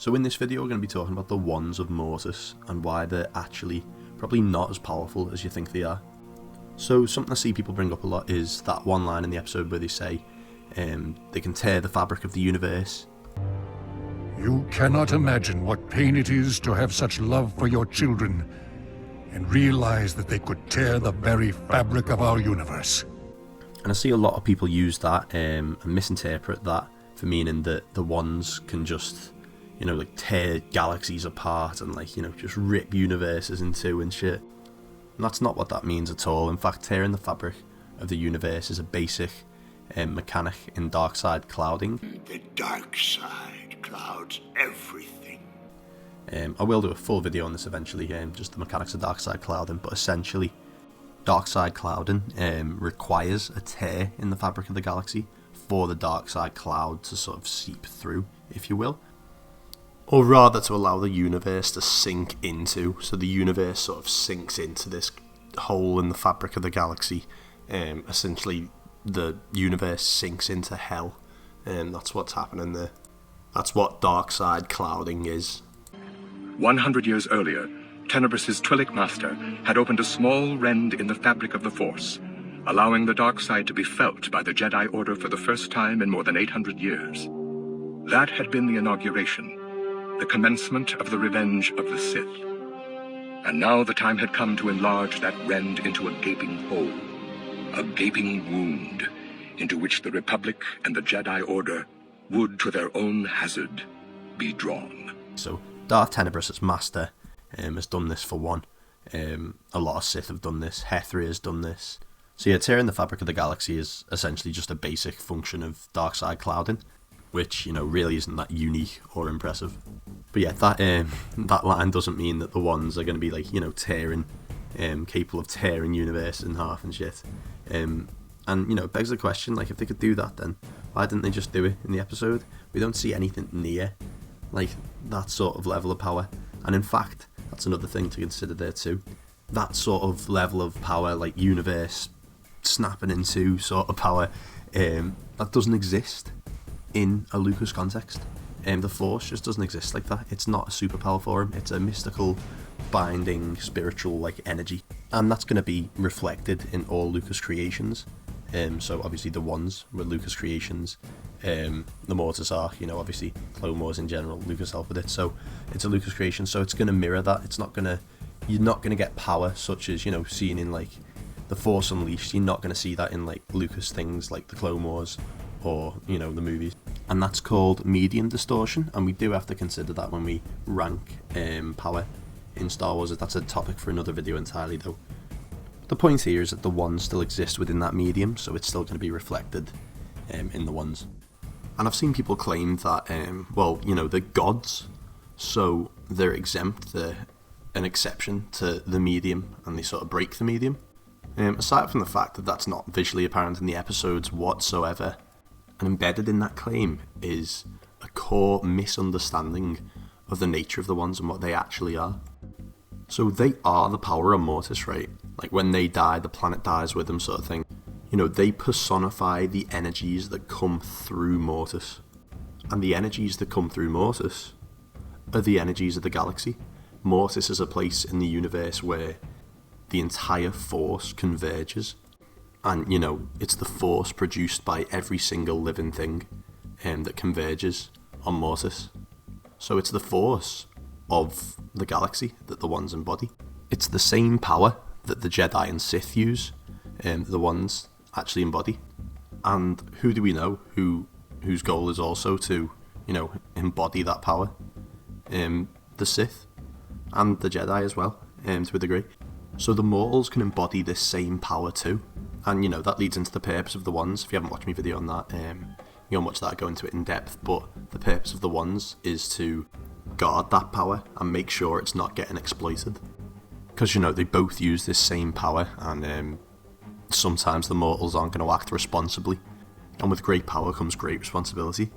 So in this video we're going to be talking about the wands of Mortis and why they're actually probably not as powerful as you think they are. So something I see people bring up a lot is that one line in the episode where they say they can tear the fabric of the universe. You cannot imagine what pain it is to have such love for your children and realize that they could tear the very fabric of our universe. And I see a lot of people use that and misinterpret that for meaning that the wands can just, like tear galaxies apart and just rip universes in two and shit. And that's not what that means at all. In fact, tearing the fabric of the universe is a basic mechanic in dark side clouding. The dark side clouds everything. I will do a full video on this eventually, just the mechanics of dark side clouding, but essentially dark side clouding requires a tear in the fabric of the galaxy for the dark side cloud to sort of seep through, if you will. Or rather to allow the universe to sink into, so the universe sort of sinks into this hole in the fabric of the galaxy. Essentially the universe sinks into hell, and that's what's happening there. That's what dark side clouding is. 100 years earlier, Tenebrous' Twi'lek master had opened a small rend in the fabric of the Force, allowing the dark side to be felt by the Jedi Order for the first time in more than 800 years. That had been the inauguration, the commencement of the revenge of the Sith. And now the time had come to enlarge that rend into a gaping hole, a gaping wound, into which the Republic and the Jedi Order would, to their own hazard, be drawn. So Darth Tenebrous' master has done this for one. A lot of Sith have done this. Hethri has done this. So yeah, tearing the fabric of the galaxy is essentially just a basic function of dark side clouding, which really isn't that unique or impressive. But yeah, that line doesn't mean that the wands are going to be tearing, capable of tearing universe in half and shit. And it begs the question, if they could do that, then why didn't they just do it in the episode? We don't see anything near that sort of level of power. And in fact, that's another thing to consider there too. That sort of level of power, like universe snapping in two sort of power, that doesn't exist in a Lucas context. The Force just doesn't exist like that. It's not a superpower for him. It's a mystical, binding, spiritual energy, and that's going to be reflected in all Lucas creations. So obviously the wands were Lucas creations. The Mortis arc, obviously Clone Wars in general, Lucas helped with it. So it's a Lucas creation. So it's going to mirror that. You're not going to get power such as seen in the Force Unleashed. You're not going to see that in Lucas things like the Clone Wars or the movies. And that's called medium distortion, and we do have to consider that when we rank power in Star Wars. That's a topic for another video entirely though. The point here is that the wands still exist within that medium, so it's still going to be reflected in the wands. And I've seen people claim that they're gods, so they're exempt, they're an exception to the medium, and they sort of break the medium. Aside from the fact that that's not visually apparent in the episodes whatsoever, and embedded in that claim is a core misunderstanding of the nature of the wands and what they actually are. So they are the power of Mortis, right? When they die, the planet dies with them sort of thing. They personify the energies that come through Mortis. And the energies that come through Mortis are the energies of the galaxy. Mortis is a place in the universe where the entire Force converges. And, it's the Force produced by every single living thing that converges on Mortis. So it's the Force of the galaxy that the wands embody. It's the same power that the Jedi and Sith use, the wands actually embody. And who do we know whose goal is also to, embody that power? The Sith and the Jedi as well, to a degree. So the mortals can embody this same power too. And that leads into the purpose of the wands. If you haven't watched my video on that, you can watch that, go into it in depth. But the purpose of the wands is to guard that power and make sure it's not getting exploited. Because they both use this same power, and sometimes the mortals aren't going to act responsibly. And with great power comes great responsibility.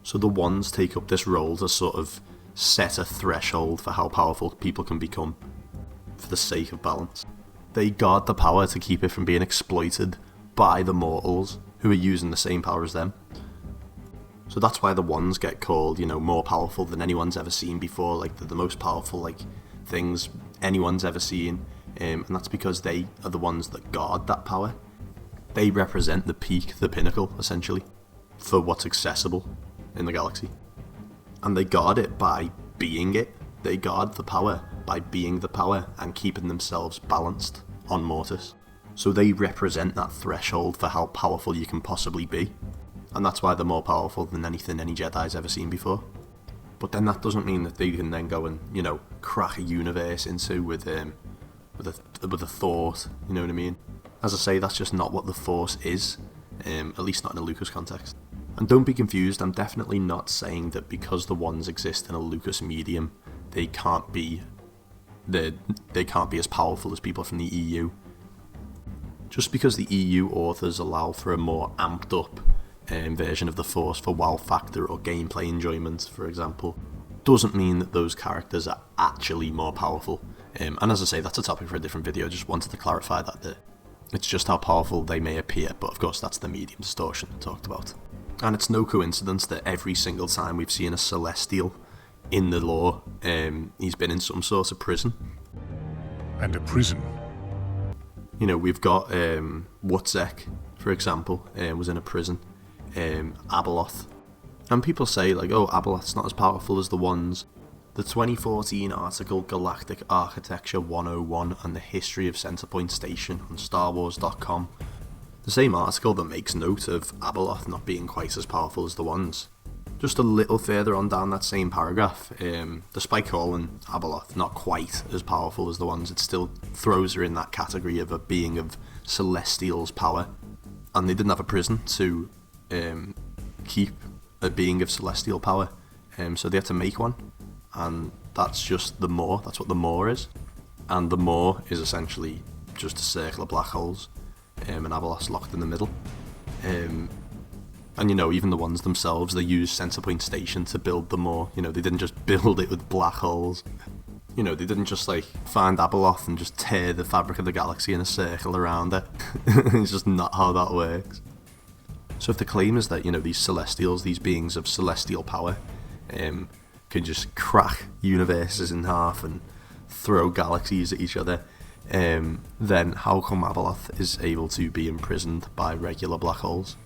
So the wands take up this role to sort of set a threshold for how powerful people can become, for the sake of balance. They guard the power to keep it from being exploited by the mortals who are using the same power as them. So that's why the ones get called, more powerful than anyone's ever seen before. Like, they're the most powerful, things anyone's ever seen. And that's because they are the ones that guard that power. They represent the peak, the pinnacle, essentially, for what's accessible in the galaxy. And they guard it by being it. They guard the power by being the power and keeping themselves balanced on Mortis. So they represent that threshold for how powerful you can possibly be. And that's why they're more powerful than anything any Jedi's ever seen before. But then that doesn't mean that they can then go and, crack a universe into with a thought, you know what I mean? As I say, that's just not what the Force is, at least not in a Lucas context. And don't be confused, I'm definitely not saying that because the ones exist in a Lucas medium, they can't be as powerful as people from the EU. Just because the EU authors allow for a more amped up version of the Force for wow factor or gameplay enjoyment, for example, doesn't mean that those characters are actually more powerful. And as I say, that's a topic for a different video. Just wanted to clarify that it's just how powerful they may appear, but of course that's the medium distortion I talked about. And it's no coincidence that every single time we've seen a Celestial in the lore, he's been in some sort of prison. And a prison. We've got Wutzek, for example, was in a prison. Abeloth. And people say, Abeloth's not as powerful as the ones. The 2014 article Galactic Architecture 101 and the History of Centerpoint Station on StarWars.com, the same article that makes note of Abeloth not being quite as powerful as the ones. Just a little further on down that same paragraph, despite calling Abeloth not quite as powerful as the ones, it still throws her in that category of a being of Celestial's power. And they didn't have a prison to keep a being of Celestial power, so they had to make one. And that's just the Maw, that's what the Maw is. And the Maw is essentially just a circle of black holes, and Abeloth's locked in the middle. And even the ones themselves, they used Centerpoint Station to build the Maw. They didn't just build it with black holes. They didn't just find Abeloth and just tear the fabric of the galaxy in a circle around it. It's just not how that works. So if the claim is that, these Celestials, these beings of celestial power, can just crack universes in half and throw galaxies at each other, then how come Abeloth is able to be imprisoned by regular black holes?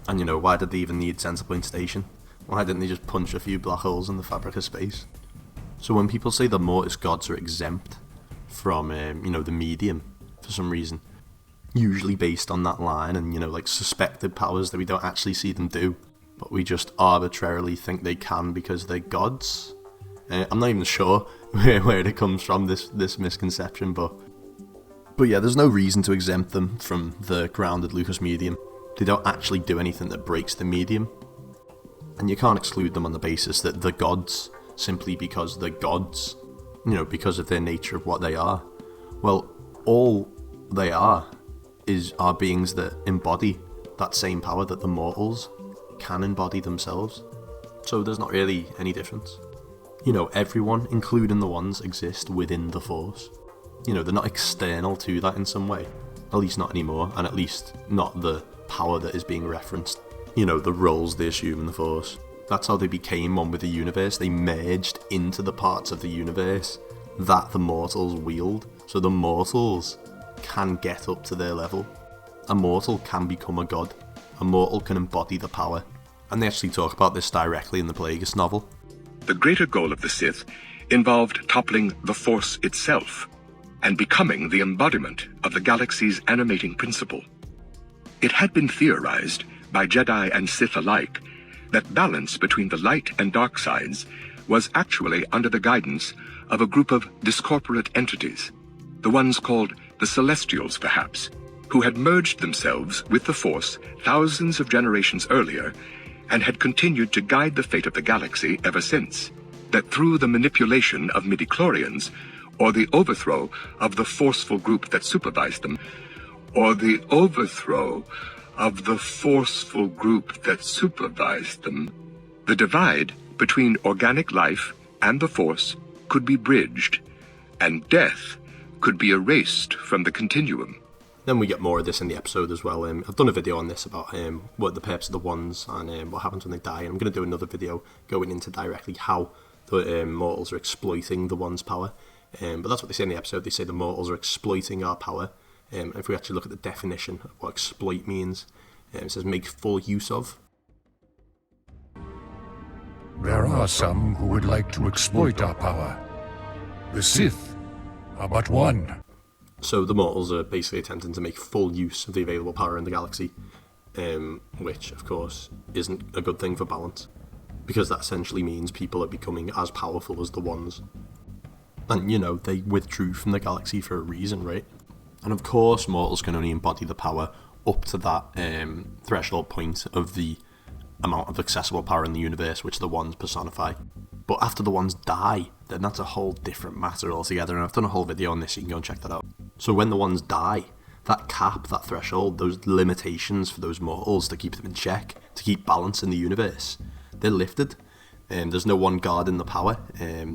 And why did they even need Centerpoint Station? Why didn't they just punch a few black holes in the fabric of space? So when people say the Mortis gods are exempt from, the medium for some reason, usually based on that line and, suspected powers that we don't actually see them do, but we just arbitrarily think they can because they're gods. I'm not even sure where it comes from, this misconception, but yeah, there's no reason to exempt them from the grounded Lucas medium. They don't actually do anything that breaks the medium, and you can't exclude them on the basis that they're gods simply because they're gods, because of their nature of what they are. Well, all they are beings that embody that same power that the mortals can embody themselves. So there's not really any difference. Everyone, including the ones, exist within the Force. They're not external to that in some way. At least not anymore, and at least not the power that is being referenced. The roles they assume in the Force. That's how they became one with the universe. They merged into the parts of the universe that the mortals wield. So the mortals can get up to their level. A mortal can become a god. A mortal can embody the power. And they actually talk about this directly in the Plagueis novel. The greater goal of the Sith involved toppling the Force itself and becoming the embodiment of the galaxy's animating principle. It had been theorized by Jedi and Sith alike that balance between the light and dark sides was actually under the guidance of a group of discorporate entities, the ones called the Celestials perhaps, who had merged themselves with the Force thousands of generations earlier and had continued to guide the fate of the galaxy ever since, that through the manipulation of midichlorians, or the overthrow of the forceful group that supervised them, or the overthrow of the forceful group that supervised them, the divide between organic life and the Force could be bridged, and death could be erased from the continuum. Then we get more of this in the episode as well. I've done a video on this about what the purpose of the wands and what happens when they die. And I'm going to do another video going into directly how the mortals are exploiting the wand's power. But that's what they say in the episode. They say the mortals are exploiting our power. If we actually look at the definition of what exploit means, it says make full use of. There are some who would like to exploit our power. The Sith are but one. So the mortals are basically attempting to make full use of the available power in the galaxy, which, of course, isn't a good thing for balance, because that essentially means people are becoming as powerful as the ones. And, you know, they withdrew from the galaxy for a reason, right? And of course, mortals can only embody the power up to that threshold point of the amount of accessible power in the universe, which the ones personify. But after the ones die, then that's a whole different matter altogether, and I've done a whole video on this, you can go and check that out. So when the ones die, that cap, that threshold, those limitations for those mortals to keep them in check, to keep balance in the universe, they're lifted. There's no one guarding the power.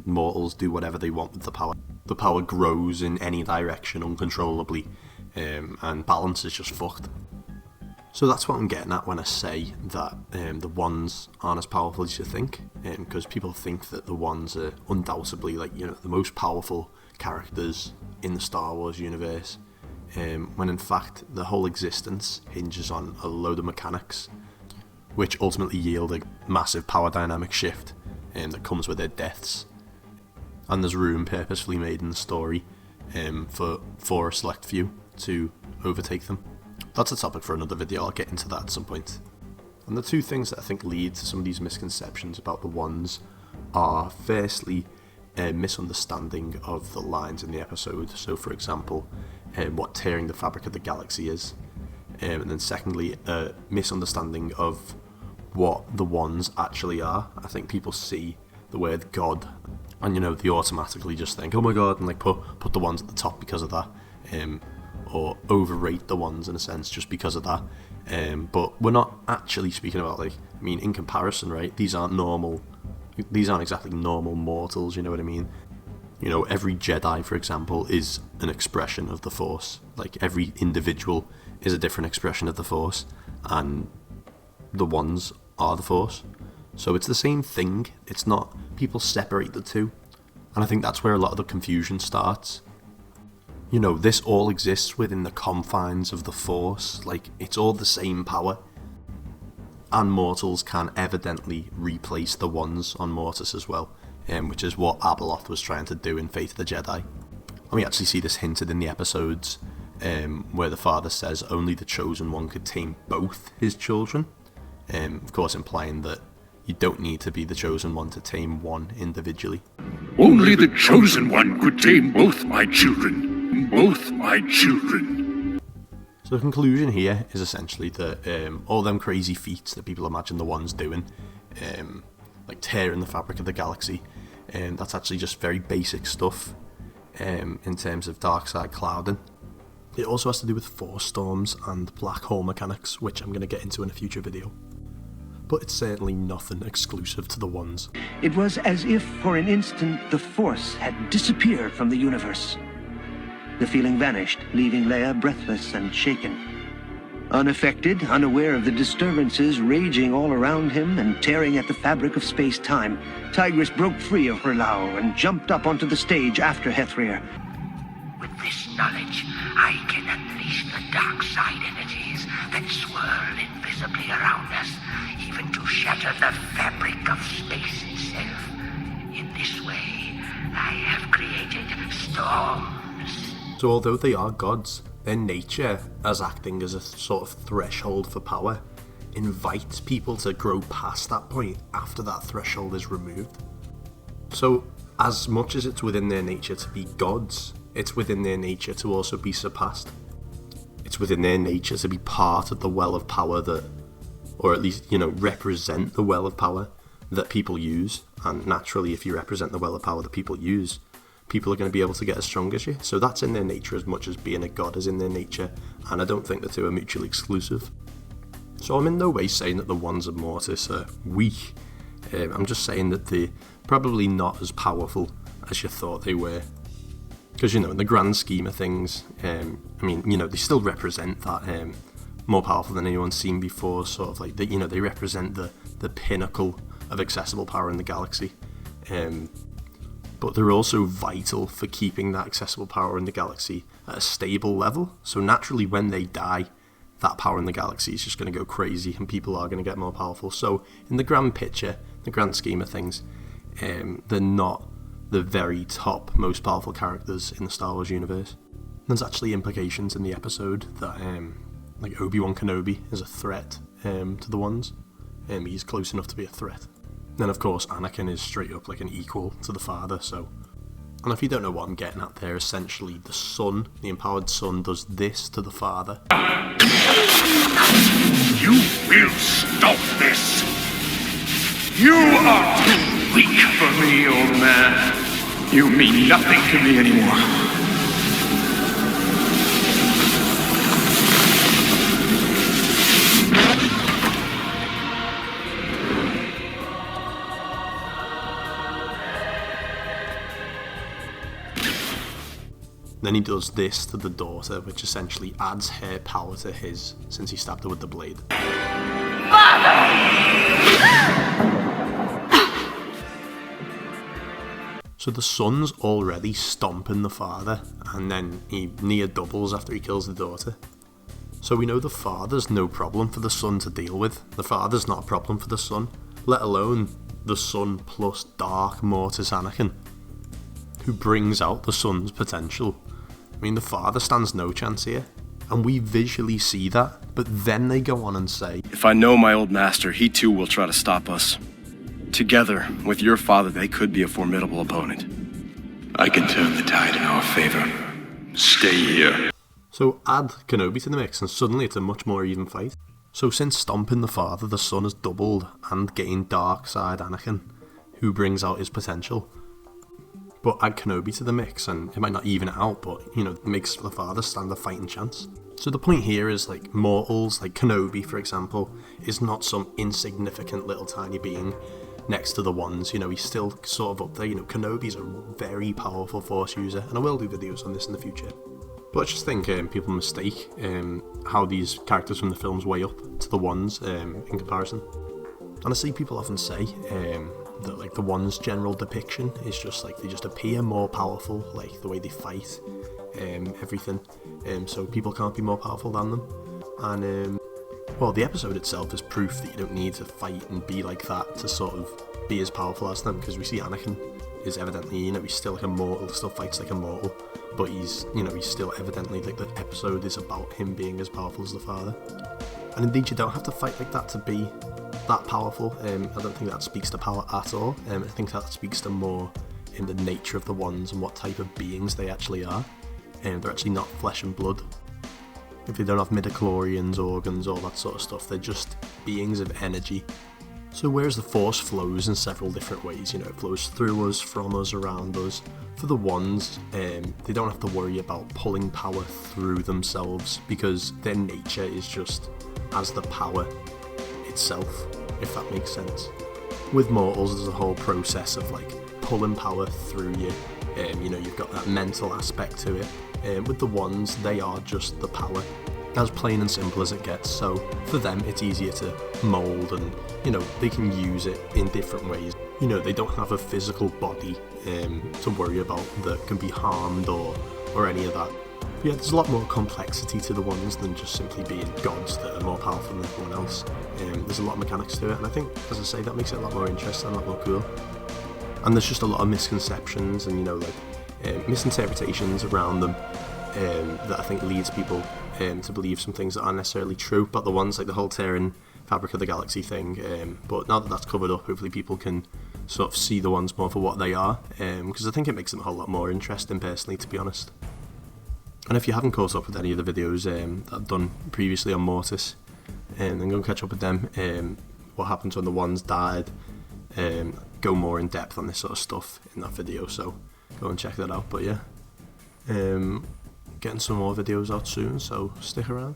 Mortals do whatever they want with the power. The power grows in any direction uncontrollably, and balance is just fucked. So that's what I'm getting at when I say that the ones aren't as powerful as you think, because people think that the ones are undoubtedly, like, you know, the most powerful characters in the Star Wars universe, when in fact the whole existence hinges on a load of mechanics, which ultimately yield a massive power dynamic shift that comes with their deaths. And there's room purposefully made in the story for a select few to overtake them. That's a topic for another video, I'll get into that at some point. And the two things that I think lead to some of these misconceptions about the ones are, firstly, a misunderstanding of the lines in the episode. So, for example, what tearing the fabric of the galaxy is. And then secondly, a misunderstanding of what the ones actually are. I think people see the word God, and, you know, they automatically just think, oh my god, and like put the ones at the top because of that. Or overrate the ones in a sense just because of that. But we're not actually speaking about, like, I mean, in comparison, right, these aren't exactly normal mortals, you know what I mean? You know, every Jedi, for example, is an expression of the Force. Like, every individual is a different expression of the Force, and the ones are the Force. So it's the same thing. It's not, people separate the two, and I think that's where a lot of the confusion starts. You know, this all exists within the confines of the Force, like, it's all the same power. And mortals can evidently replace the ones on Mortis as well, which is what Abeloth was trying to do in Fate of the Jedi. And we actually see this hinted in the episodes, where the father says only the Chosen One could tame both his children, of course implying that you don't need to be the Chosen One to tame one individually. Only the Chosen One could tame both my children. Both my children. So the conclusion here is essentially that all them crazy feats that people imagine the ones doing, like tearing the fabric of the galaxy, that's actually just very basic stuff in terms of dark side clouding. It also has to do with force storms and black hole mechanics, which I'm going to get into in a future video. But it's certainly nothing exclusive to the ones. It was as if, for an instant, the Force had disappeared from the universe. The feeling vanished, leaving Leia breathless and shaken. Unaffected, unaware of the disturbances raging all around him and tearing at the fabric of space-time, Tigress broke free of her Lao and jumped up onto the stage after Hethrir. With this knowledge, I can unleash the dark side energies that swirl invisibly around us, even to shatter the fabric of space itself. In this way, I have created storms. So although they are gods, their nature as acting as a sort of threshold for power invites people to grow past that point after that threshold is removed. So as much as it's within their nature to be gods, it's within their nature to also be surpassed. It's within their nature to be part of the well of power that, or at least, you know, represent the well of power that people use. And naturally, if you represent the well of power that people use, people are going to be able to get as strong as you. So that's in their nature as much as being a god is in their nature, and I don't think the two are mutually exclusive. So I'm in no way saying that the ones of Mortis are weak. I'm just saying that they're probably not as powerful as you thought they were. Because, you know, in the grand scheme of things, I mean, you know, they still represent that more powerful than anyone's seen before, sort of like, you know, they represent the pinnacle of accessible power in the galaxy. But they're also vital for keeping that accessible power in the galaxy at a stable level. So naturally, when they die, that power in the galaxy is just going to go crazy and people are going to get more powerful. So in the grand picture, the grand scheme of things, they're not the very top most powerful characters in the Star Wars universe. There's actually implications in the episode that like Obi-Wan Kenobi is a threat to the ones. He's close enough to be a threat. Then of course Anakin is straight up like an equal to the father, so... And if you don't know what I'm getting at there, essentially the son, the empowered son, does this to the father. You will stop this! You are too weak for me, old man. You mean nothing to me anymore. Then he does this to the daughter, which essentially adds her power to his, since he stabbed her with the blade. So the son's already stomping the father, and then he near doubles after he kills the daughter. So we know the father's no problem for the son to deal with. The father's not a problem for the son, let alone the son plus Dark Mortis Anakin, who brings out the son's potential. I mean, the father stands no chance here, and we visually see that, but then they go on and say, "If I know my old master, he too will try to stop us. Together, with your father, they could be a formidable opponent." I can turn the tide in our favor. Stay here. So add Kenobi to the mix, and suddenly it's a much more even fight. So since stomping the father, the son has doubled and gained dark side Anakin, who brings out his potential. But add Kenobi to the mix, and it might not even it out, but, you know, it makes the father stand a fighting chance. So the point here is, like, mortals, like Kenobi, for example, is not some insignificant little tiny being next to the ones. You know, he's still sort of up there. You know, Kenobi's a very powerful Force user, and I will do videos on this in the future. But I just think people mistake how these characters from the films weigh up to the ones in comparison. And I see people often say that, like, the one's general depiction is just like they just appear more powerful, like the way they fight, everything. So people can't be more powerful than them. And well, the episode itself is proof that you don't need to fight and be like that to sort of be as powerful as them, because we see Anakin is evidently, you know, he's still like a mortal, still fights like a mortal, but he's, you know, he's still evidently, like, the episode is about him being as powerful as the father. And indeed, you don't have to fight like that to be that powerful. I don't think that speaks to power at all. I think that speaks to more in the nature of the ones and what type of beings they actually are. They're actually not flesh and blood. If they don't have midichlorians, organs, all that sort of stuff, they're just beings of energy. So whereas the Force flows in several different ways, you know, it flows through us, from us, around us. For the ones, they don't have to worry about pulling power through themselves, because their nature is just as the power itself, if that makes sense. With mortals, there's a whole process of, like, pulling power through you. You know, you've got that mental aspect to it. With the ones, they are just the power, as plain and simple as it gets. So for them, it's easier to mold, and, you know, they can use it in different ways. You know, they don't have a physical body to worry about that can be harmed or any of that. But yeah, there's a lot more complexity to the ones than just simply being gods that are more powerful than everyone else. There's a lot of mechanics to it, and I think, as I say, that makes it a lot more interesting, a lot more cool. And there's just a lot of misconceptions and, you know, like, misinterpretations around them that I think leads people to believe some things that aren't necessarily true, but the ones like the whole tearing fabric of the galaxy thing. But now that that's covered up, hopefully people can sort of see the ones more for what they are, because I think it makes them a whole lot more interesting, personally, to be honest. And if you haven't caught up with any of the videos that I've done previously on Mortis, then go and catch up with them. What happens when the ones died, go more in depth on this sort of stuff in that video, so go and check that out. But yeah, getting some more videos out soon, so stick around.